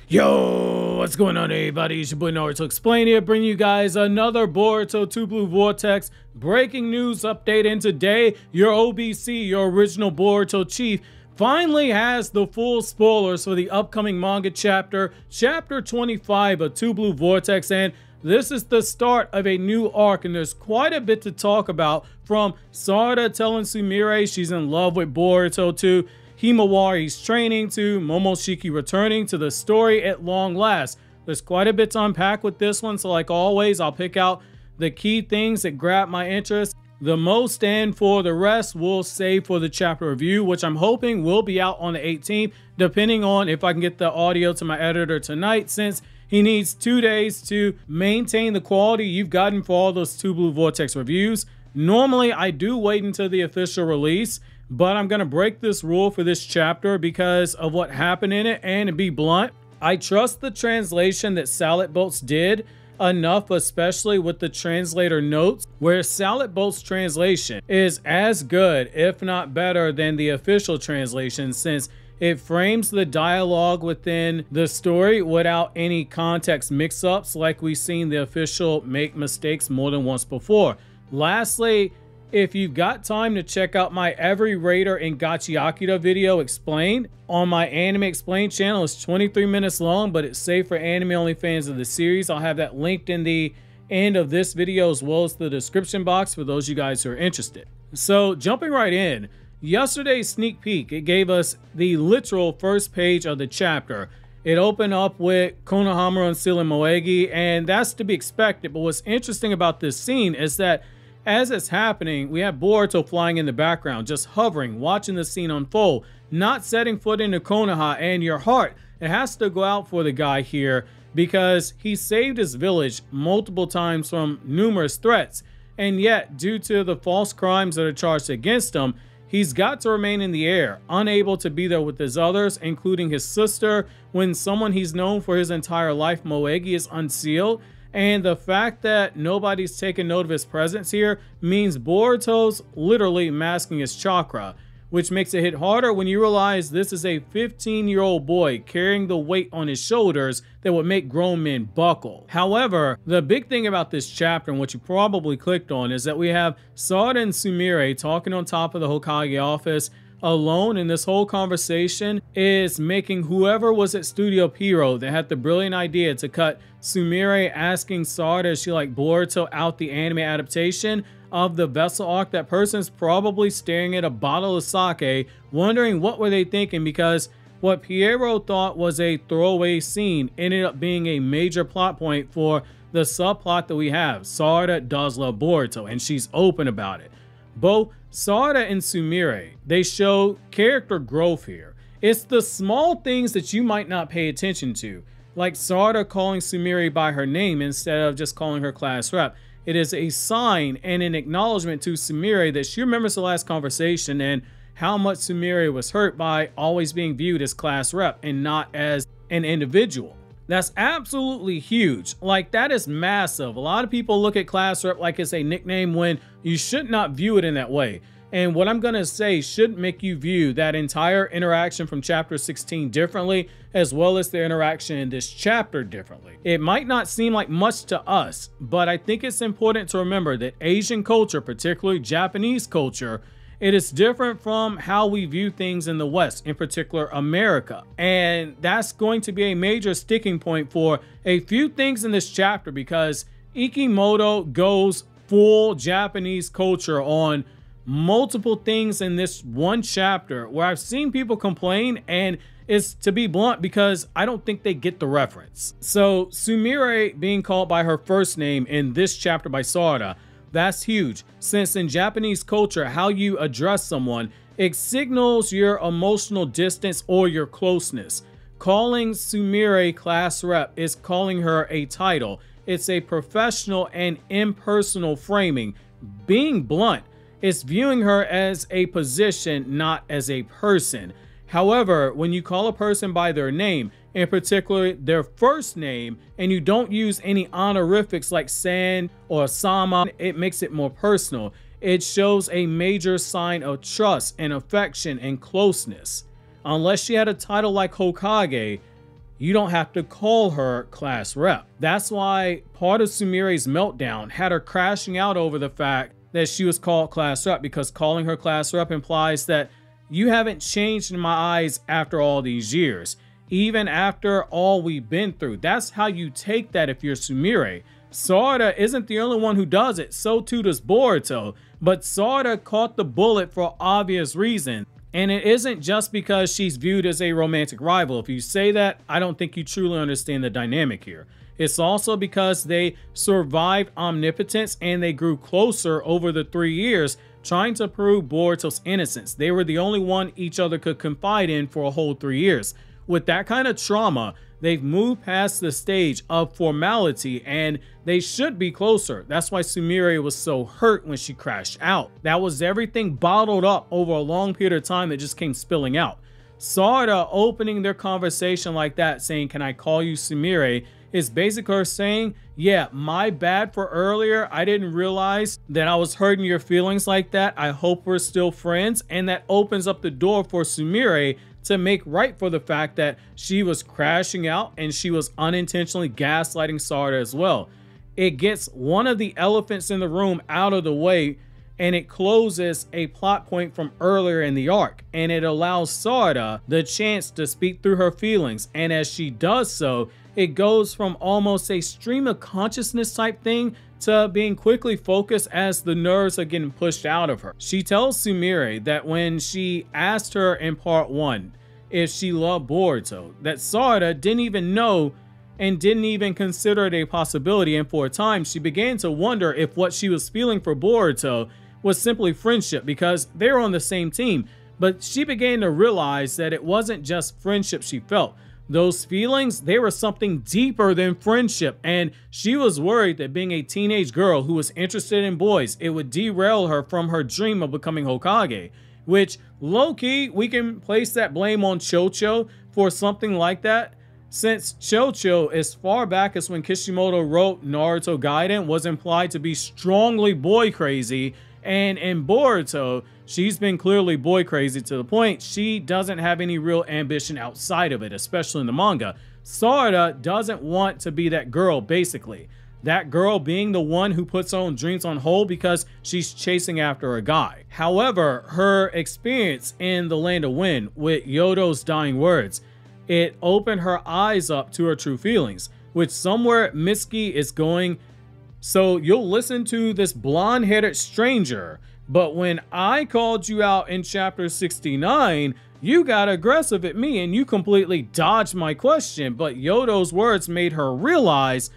Yo, what's going on, everybody? It's your boy Naruto Explain here, bringing you guys another Boruto 2 Blue Vortex breaking news update. And today, your OBC, your original Boruto chief, finally has the full spoilers for the upcoming manga chapter 25 of 2 Blue Vortex. And this is the start of a new arc, and there's quite a bit to talk about, from Sarada telling Sumire she's in love with Boruto to Himawari's training to Momoshiki returning to the story at long last. There's quite a bit to unpack with this one, so like always, I'll pick out the key things that grab my interest the most, and for the rest, we'll save for the chapter review, which I'm hoping will be out on the 18th, depending on if I can get the audio to my editor tonight, since he needs 2 days to maintain the quality you've gotten for all those 2 Blue Vortex reviews. Normally, I do wait until the official release, but I'm going to break this rule for this chapter because of what happened in it, and to be blunt, I trust the translation that Salad Boats did enough, especially with the translator notes, where Salad Boats translation is as good, if not better, than the official translation, since it frames the dialogue within the story without any context mix-ups like we've seen the official make mistakes more than once before. Lastly, if you've got time to check out my Every Raider and Gachi Akira video explained on my Anime Explained channel, it's 23 minutes long, but it's safe for anime only fans of the series. I'll have that linked in the end of this video as well as the description box for those of you guys who are interested. So jumping right in, yesterday's sneak peek, it gave us the literal first page of the chapter. It opened up with Konoha and Seal and Moegi, and that's to be expected. But what's interesting about this scene is that as it's happening, we have Boruto flying in the background, just hovering, watching the scene unfold, not setting foot into Konoha, and your heart, it has to go out for the guy here because he saved his village multiple times from numerous threats, and yet, due to the false crimes that are charged against him, he's got to remain in the air, unable to be there with his others, including his sister, when someone he's known for his entire life, Moegi, is unsealed. And the fact that nobody's taken note of his presence here means Boruto's literally masking his chakra, which makes it hit harder when you realize this is a 15-year-old boy carrying the weight on his shoulders that would make grown men buckle. However, the big thing about this chapter, and what you probably clicked on, is that we have Sarada and Sumire talking on top of the Hokage office alone, and this whole conversation is making whoever was at Studio Hero that had the brilliant idea to cut Sumire asking Sarada if she liked Boruto out the anime adaptation of the Vessel arc. That person's probably staring at a bottle of sake, wondering what were they thinking, because what Piero thought was a throwaway scene ended up being a major plot point for the subplot that we have. Sarada does love Boruto, and she's open about it. Both Sarada and Sumire, they show character growth here. It's the small things that you might not pay attention to, like Sarada calling Sumire by her name instead of just calling her class rep. It is a sign and an acknowledgement to Sumire that she remembers the last conversation and how much Sumire was hurt by always being viewed as class rep and not as an individual. That's absolutely huge. Like, that is massive. A lot of people look at class rep like it's a nickname when you should not view it in that way. And what I'm going to say should make you view that entire interaction from chapter 16 differently, as well as the interaction in this chapter differently. It might not seem like much to us, but I think it's important to remember that Asian culture, particularly Japanese culture, it is different from how we view things in the West, in particular America. And that's going to be a major sticking point for a few things in this chapter, because Ikimoto goes full Japanese culture on multiple things in this one chapter, where I've seen people complain, and it's, to be blunt, because I don't think they get the reference. So Sumire being called by her first name in this chapter by Sarada, that's huge, since in Japanese culture, how you address someone, it signals your emotional distance or your closeness. Calling Sumire class rep is calling her a title. It's a professional and impersonal framing. Being blunt, it's viewing her as a position, not as a person. However, when you call a person by their name, in particular their first name, and you don't use any honorifics like San or Sama, it makes it more personal. It shows a major sign of trust and affection and closeness. Unless she had a title like Hokage, you don't have to call her class rep. That's why part of Sumire's meltdown had her crashing out over the fact that she was called class rep, because calling her class rep implies that you haven't changed in my eyes after all these years, even after all we've been through. That's how you take that if you're Sumire. Sarada isn't the only one who does it, so too does Boruto, but Sarada caught the bullet for obvious reasons. And it isn't just because she's viewed as a romantic rival. If you say that, I don't think you truly understand the dynamic here. It's also because they survived omnipotence and they grew closer over the 3 years, trying to prove Boruto's innocence. They were the only one each other could confide in for a whole 3 years. With that kind of trauma, they've moved past the stage of formality and they should be closer. That's why Sumire was so hurt when she crashed out. That was everything bottled up over a long period of time that just came spilling out. Sarada opening their conversation like that, saying, "Can I call you Sumire?" is basically her saying, yeah, my bad for earlier. I didn't realize that I was hurting your feelings like that. I hope we're still friends. And that opens up the door for Sumire to make right for the fact that she was crashing out and she was unintentionally gaslighting Sarada as well. It gets one of the elephants in the room out of the way, and it closes a plot point from earlier in the arc, and it allows Sarada the chance to speak through her feelings. And as she does so, it goes from almost a stream of consciousness type thing to being quickly focused as the nerves are getting pushed out of her. She tells Sumire that when she asked her in part 1 if she loved Boruto, that Sarada didn't even know and didn't even consider it a possibility, and for a time she began to wonder if what she was feeling for Boruto was simply friendship because they were on the same team. But she began to realize that it wasn't just friendship she felt. Those feelings, they were something deeper than friendship, and she was worried that being a teenage girl who was interested in boys, it would derail her from her dream of becoming Hokage, which low-key, we can place that blame on Chocho for something like that, since Chocho, as far back as when Kishimoto wrote Naruto Gaiden, was implied to be strongly boy crazy, and in Boruto, she's been clearly boy crazy to the point she doesn't have any real ambition outside of it, especially in the manga. Sarada doesn't want to be that girl, basically. That girl being the one who puts her own dreams on hold because she's chasing after a guy. However, her experience in the Land of Wind with Yodo's dying words, it opened her eyes up to her true feelings, which somewhere Mitsuki is going, so you'll listen to this blonde-headed stranger, but when I called you out in chapter 69, you got aggressive at me and you completely dodged my question. But Yodo's words made her realize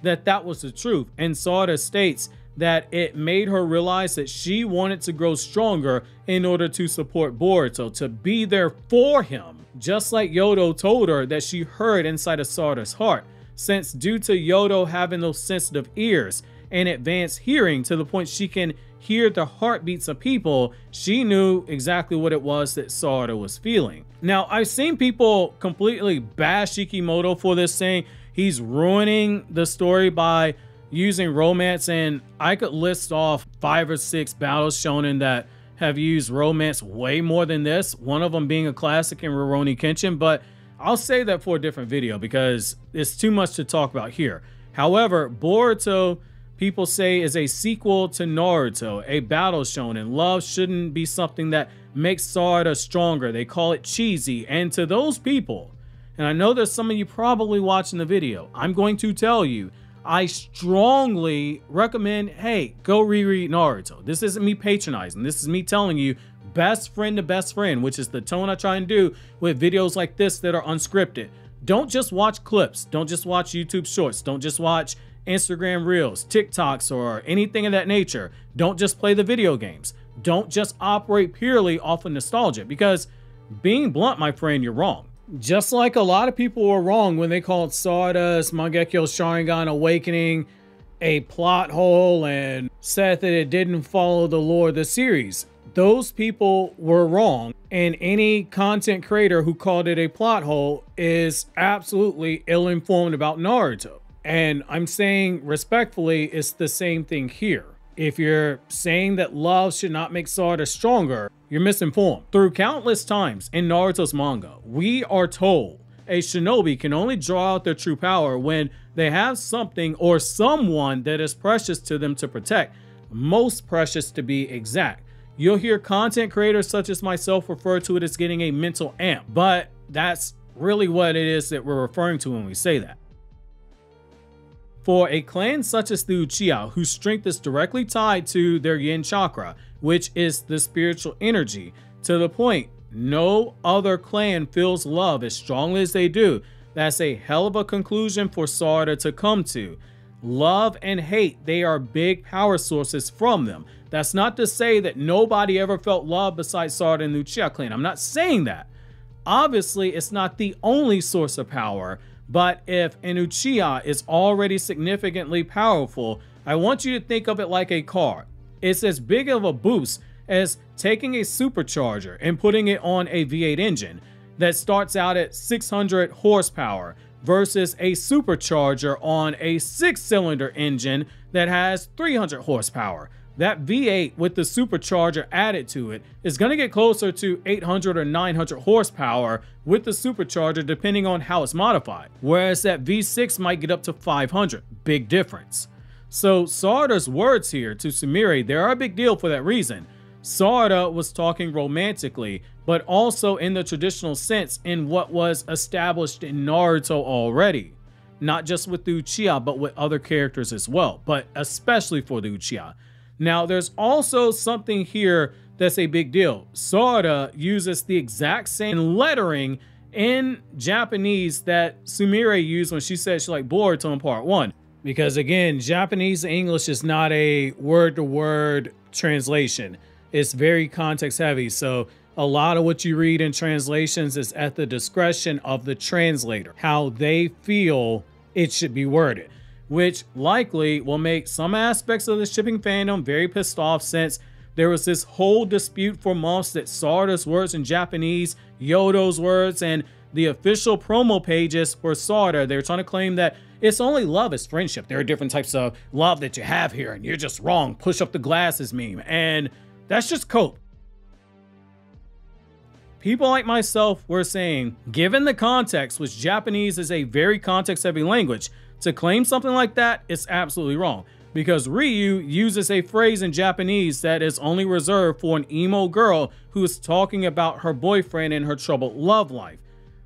that that was the truth. And Sarada states that it made her realize that she wanted to grow stronger in order to support Boruto, to be there for him. Just like Yodo told her that she heard inside of Sarada's heart. Since due to Yodo having those sensitive ears and advanced hearing to the point she can hear the heartbeats of people, she knew exactly what it was that Sarada was feeling. Now, I've seen people completely bash Shikimoto for this, saying he's ruining the story by using romance, and I could list off 5 or 6 battles shonen that have used romance way more than this, one of them being a classic in Rurouni Kenshin, but I'll save that for a different video because it's too much to talk about here. However, Boruto, people say, is a sequel to Naruto, a battle shonen. Love shouldn't be something that makes Sarada stronger. They call it cheesy. And to those people, and I know there's some of you probably watching the video, I'm going to tell you, I strongly recommend, hey, go reread Naruto. This isn't me patronizing. This is me telling you, best friend to best friend, which is the tone I try and do with videos like this that are unscripted. Don't just watch clips. Don't just watch YouTube shorts. Don't just watch Instagram Reels, TikToks, or anything of that nature. Don't just play the video games. Don't just operate purely off of nostalgia, because being blunt, my friend, you're wrong. Just like a lot of people were wrong when they called Sarada's Mangekyo Sharingan Awakening a plot hole and said that it didn't follow the lore of the series. Those people were wrong, and any content creator who called it a plot hole is absolutely ill-informed about Naruto. And I'm saying respectfully, it's the same thing here. If you're saying that love should not make Sarada stronger, you're misinformed. Through countless times in Naruto's manga, we are told a shinobi can only draw out their true power when they have something or someone that is precious to them to protect. Most precious, to be exact. You'll hear content creators such as myself refer to it as getting a mental amp, but that's really what it is that we're referring to when we say that. For a clan such as the Uchiha, whose strength is directly tied to their yin chakra, which is the spiritual energy, to the point no other clan feels love as strongly as they do, that's a hell of a conclusion for Sarada to come to. Love and hate, they are big power sources from them. That's not to say that nobody ever felt love besides Sarada and the Uchiha clan. I'm not saying that. Obviously, it's not the only source of power, but if an Uchiha is already significantly powerful, I want you to think of it like a car. It's as big of a boost as taking a supercharger and putting it on a V8 engine that starts out at 600 horsepower versus a supercharger on a 6-cylinder engine that has 300 horsepower. That V8 with the supercharger added to it is going to get closer to 800 or 900 horsepower with the supercharger depending on how it's modified, whereas that V6 might get up to 500. Big difference. So Sarada's words here to Sumire, they are a big deal for that reason. Sarada was talking romantically, but also in the traditional sense in what was established in Naruto already. Not just with the Uchiha, but with other characters as well, but especially for the Uchiha. Now, there's also something here that's a big deal. Sarada uses the exact same lettering in Japanese that Sumire used when she said she liked Boruto in part 1. Because again, Japanese to English is not a word-to-word translation. It's very context heavy, so a lot of what you read in translations is at the discretion of the translator, how they feel it should be worded, which likely will make some aspects of the shipping fandom very pissed off, since there was this whole dispute for months that Sarada's words in Japanese, Yodo's words, and the official promo pages for Sarada, they're trying to claim that it's only love is friendship. There are different types of love that you have here, and you're just wrong. Push up the glasses meme. And that's just cope. People like myself were saying, given the context, which Japanese is a very context-heavy language, to claim something like that is absolutely wrong. Because Ryu uses a phrase in Japanese that is only reserved for an emo girl who is talking about her boyfriend and her troubled love life.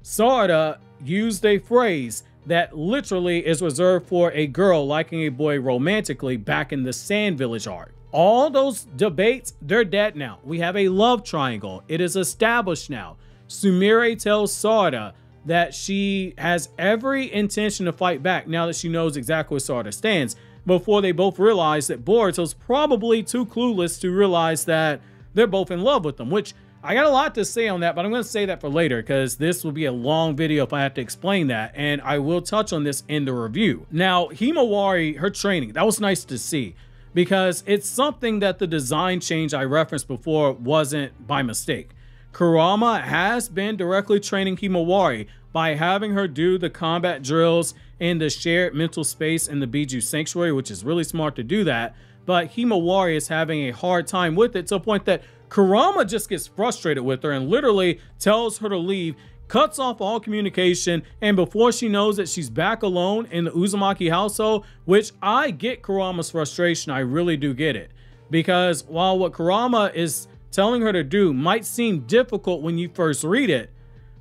Sarada used a phrase that literally is reserved for a girl liking a boy romantically back in the Sand Village arc. All those debates, they're dead now. We have a love triangle. It is established now. Sumire tells Sarada that she has every intention to fight back now that she knows exactly where Sarada stands, before they both realize that Boruto's probably too clueless to realize that they're both in love with them, which I got a lot to say on that, but I'm going to say that for later because this will be a long video if I have to explain that, and I will touch on this in the review. Now, Himawari, her training, that was nice to see because it's something that the design change I referenced before wasn't by mistake. Kurama has been directly training Himawari by having her do the combat drills in the shared mental space in the Biju Sanctuary, which is really smart to do that, but Himawari is having a hard time with it to a point that Kurama just gets frustrated with her and literally tells her to leave, cuts off all communication, and before she knows it, she's back alone in the Uzumaki household, which I get Kurama's frustration. I really do get it. Because while what Kurama is telling her to do might seem difficult when you first read it,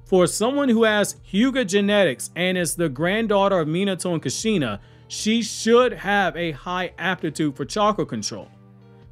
for someone who has Hyuga genetics and is the granddaughter of Minato and Kushina, she should have a high aptitude for chakra control,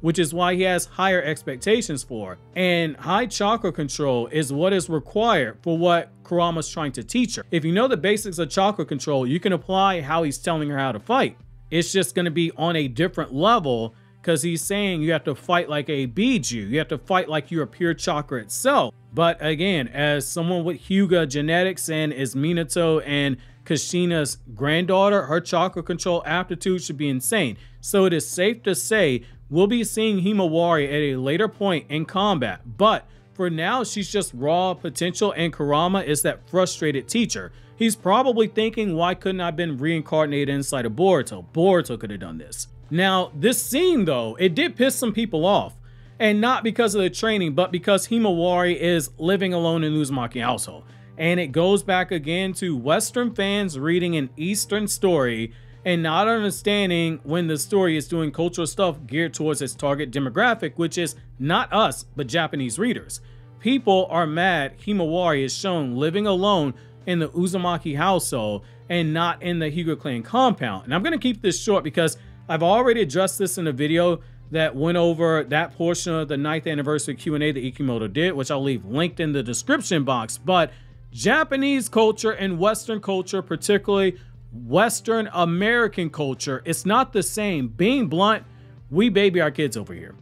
which is why he has higher expectations for her. And high chakra control is what is required for what Kurama's trying to teach her. If you know the basics of chakra control, you can apply how he's telling her how to fight. It's just going to be on a different level because he's saying you have to fight like a Biju. You have to fight like you're pure chakra itself. But again, as someone with Hyuga genetics and is Minato and Kushina's granddaughter, her chakra control aptitude should be insane. So it is safe to say we'll be seeing Himawari at a later point in combat, but for now, she's just raw potential, and Kurama is that frustrated teacher. He's probably thinking, why couldn't I have been reincarnated inside of Boruto? Boruto could have done this. Now, this scene, though, it did piss some people off, and not because of the training, but because Himawari is living alone in Uzumaki household. And it goes back again to Western fans reading an Eastern story and not understanding when the story is doing cultural stuff geared towards its target demographic, which is not us, but Japanese readers. People are mad Himawari is shown living alone in the Uzumaki household and not in the Higa clan compound. And I'm going to keep this short because I've already addressed this in a video that went over that portion of the 9th anniversary Q&A that Ikimoto did, which I'll leave linked in the description box. But Japanese culture and Western culture, particularly Western American culture, it's not the same. Being blunt, we baby our kids over here.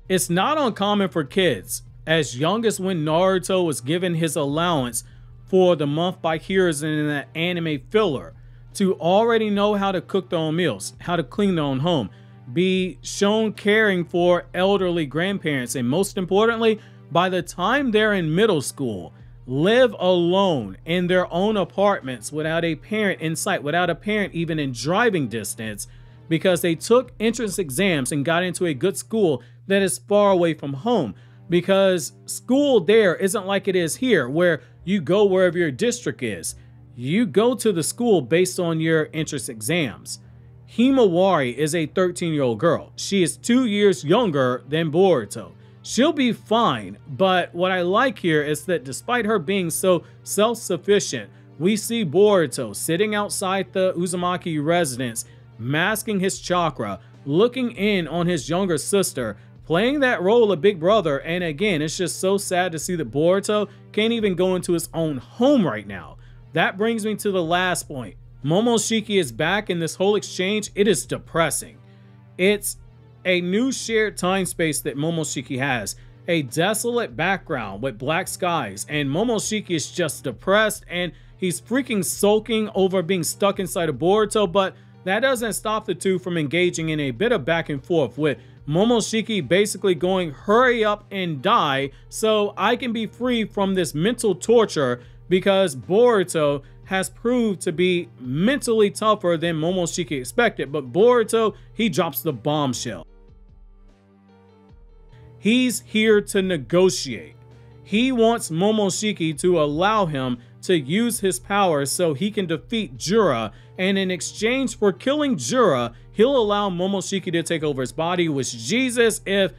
It's not uncommon for kids, as young as when Naruto was given his allowance for the month by heroes in that anime filler, to already know how to cook their own meals, how to clean their own home, be shown caring for elderly grandparents, and most importantly, by the time they're in middle school, live alone in their own apartments without a parent in sight, without a parent even in driving distance, because they took entrance exams and got into a good school that is far away from home. Because school there isn't like it is here, where you go wherever your district is. You go to the school based on your entrance exams. Himawari is a 13-year-old girl. She is 2 years younger than Boruto. She'll be fine, but what I like here is that despite her being so self-sufficient, we see Boruto sitting outside the Uzumaki residence, masking his chakra, looking in on his younger sister, playing that role of big brother. And again, it's just so sad to see that Boruto can't even go into his own home right now. That brings me to the last point. Momoshiki is back in this whole exchange. It is depressing. It's a new shared time space that Momoshiki has, a desolate background with black skies, and Momoshiki is just depressed and he's freaking sulking over being stuck inside of Boruto. But that doesn't stop the two from engaging in a bit of back and forth, with Momoshiki basically going, hurry up and die so I can be free from this mental torture, because Boruto has proved to be mentally tougher than Momoshiki expected. But Boruto, he drops the bombshell. He's here to negotiate. He wants Momoshiki to allow him to use his powers so he can defeat Jura, and in exchange for killing Jura, he'll allow Momoshiki to take over his body, which, Jesus, if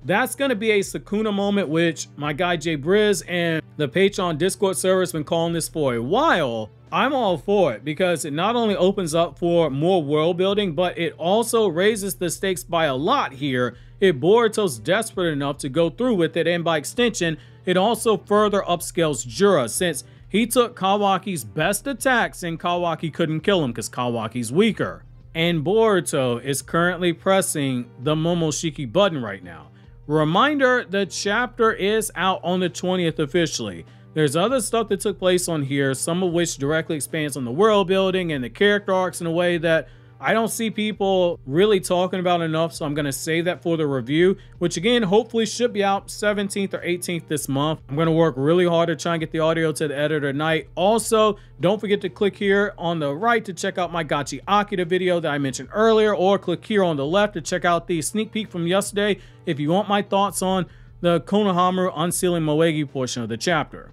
that's going to be a Sukuna moment, which my guy Jay Briz and the Patreon Discord server has been calling this for a while, I'm all for it, because it not only opens up for more world building, but it also raises the stakes by a lot here if Boruto's desperate enough to go through with it, and by extension, it also further upscales Jura, since he took Kawaki's best attacks and Kawaki couldn't kill him because Kawaki's weaker. And Boruto is currently pressing the Momoshiki button right now. Reminder, the chapter is out on the 20th officially. There's other stuff that took place on here, some of which directly expands on the world building and the character arcs in a way that I don't see people really talking about enough, so I'm going to save that for the review, which again, hopefully should be out 17th or 18th this month. I'm going to work really hard to try and get the audio to the editor tonight. Also, don't forget to click here on the right to check out my Gachi Akita video that I mentioned earlier, or click here on the left to check out the sneak peek from yesterday if you want my thoughts on the Konoha unsealing Moegi portion of the chapter.